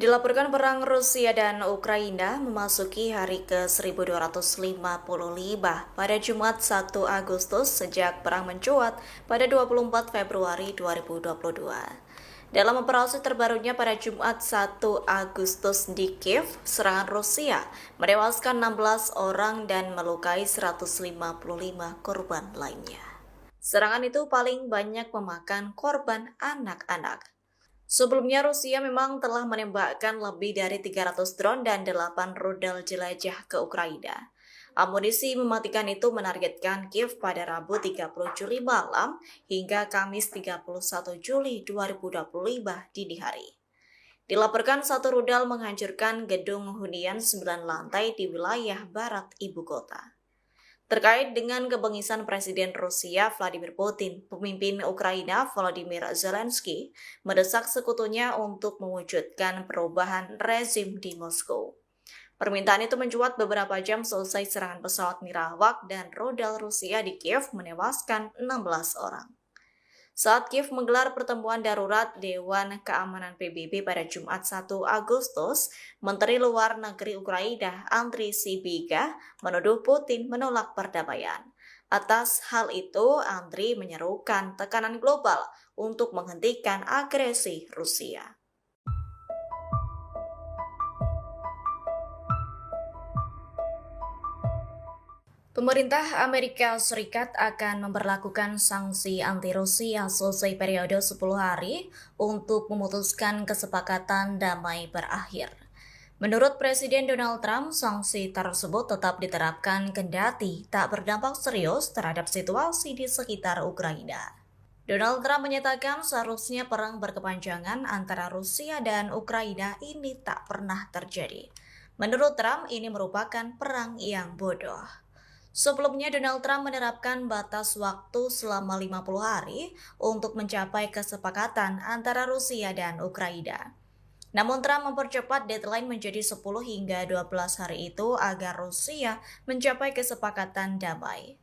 Dilaporkan perang Rusia dan Ukraina memasuki hari ke-1255 pada Jumat 1 Agustus sejak perang mencuat pada 24 Februari 2022. Dalam operasi terbarunya pada Jumat 1 Agustus di Kiev, serangan Rusia menewaskan 16 orang dan melukai 155 korban lainnya. Serangan itu paling banyak memakan korban anak-anak. Sebelumnya Rusia memang telah menembakkan lebih dari 300 drone dan 8 rudal jelajah ke Ukraina. Amunisi mematikan itu menargetkan Kiev pada Rabu 30 Juli malam hingga Kamis 31 Juli 2025 dini hari. Dilaporkan satu rudal menghancurkan gedung hunian 9 lantai di wilayah barat ibu kota. Terkait dengan kebengisan Presiden Rusia Vladimir Putin, pemimpin Ukraina Volodymyr Zelensky mendesak sekutunya untuk mewujudkan perubahan rezim di Moskow. Permintaan itu mencuat beberapa jam selesai serangan pesawat nirawak dan rudal Rusia di Kiev menewaskan 16 orang. Saat Kiev menggelar pertemuan darurat Dewan Keamanan PBB pada Jumat 1 Agustus, Menteri Luar Negeri Ukraina Andriy Sybiga menuduh Putin menolak perdamaian. Atas hal itu, Andriy menyerukan tekanan global untuk menghentikan agresi Rusia. Pemerintah Amerika Serikat akan memberlakukan sanksi anti-Rusia selesai periode 10 hari untuk memutuskan kesepakatan damai berakhir. Menurut Presiden Donald Trump, sanksi tersebut tetap diterapkan kendati tak berdampak serius terhadap situasi di sekitar Ukraina. Donald Trump menyatakan seharusnya perang berkepanjangan antara Rusia dan Ukraina ini tak pernah terjadi. Menurut Trump, ini merupakan perang yang bodoh. Sebelumnya, Donald Trump menerapkan batas waktu selama 50 hari untuk mencapai kesepakatan antara Rusia dan Ukraina. Namun Trump mempercepat deadline menjadi 10 hingga 12 hari itu agar Rusia mencapai kesepakatan damai.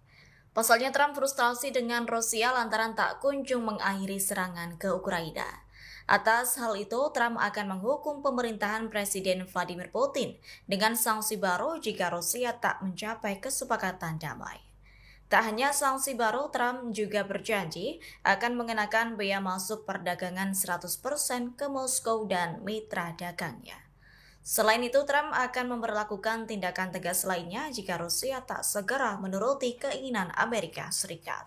Pasalnya Trump frustrasi dengan Rusia lantaran tak kunjung mengakhiri serangan ke Ukraina. Atas hal itu, Trump akan menghukum pemerintahan Presiden Vladimir Putin dengan sanksi baru jika Rusia tak mencapai kesepakatan damai. Tak hanya sanksi baru, Trump juga berjanji akan mengenakan bea masuk perdagangan 100% ke Moskow dan mitra dagangnya. Selain itu, Trump akan memberlakukan tindakan tegas lainnya jika Rusia tak segera menuruti keinginan Amerika Serikat.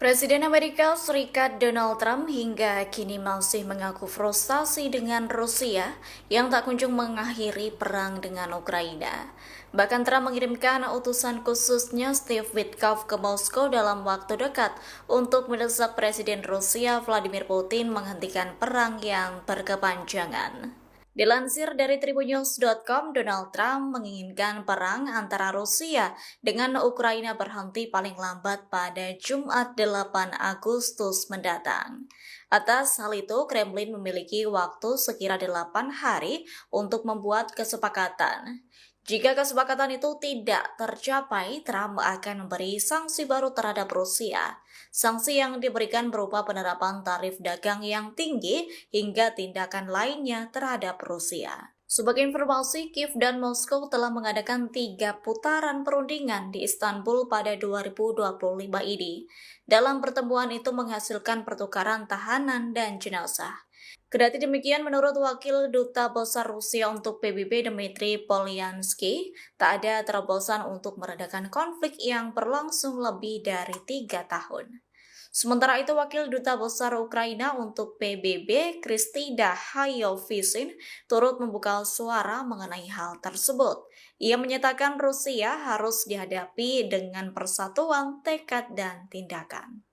Presiden Amerika Serikat Donald Trump hingga kini masih mengaku frustasi dengan Rusia yang tak kunjung mengakhiri perang dengan Ukraina. Bahkan Trump mengirimkan utusan khususnya Steve Witkoff ke Moskow dalam waktu dekat untuk mendesak Presiden Rusia Vladimir Putin menghentikan perang yang berkepanjangan. Dilansir dari tribunnews.com, Donald Trump menginginkan perang antara Rusia dengan Ukraina berhenti paling lambat pada Jumat 8 Agustus mendatang. Atas hal itu, Kremlin memiliki waktu sekira 8 hari untuk membuat kesepakatan. Jika kesepakatan itu tidak tercapai, Trump akan memberi sanksi baru terhadap Rusia. Sanksi yang diberikan berupa penerapan tarif dagang yang tinggi hingga tindakan lainnya terhadap Rusia. Sebagai informasi, Kiev dan Moskow telah mengadakan 3 putaran perundingan di Istanbul pada 2025 ini. Dalam pertemuan itu menghasilkan pertukaran tahanan dan jenazah. Kendati demikian, menurut Wakil Duta Besar Rusia untuk PBB Dmitry Polyansky, tak ada terobosan untuk meredakan konflik yang berlangsung lebih dari 3 tahun. Sementara itu, Wakil Duta Besar Ukraina untuk PBB Kristida Hayovisin turut membuka suara mengenai hal tersebut. Ia menyatakan Rusia harus dihadapi dengan persatuan, tekad, dan tindakan.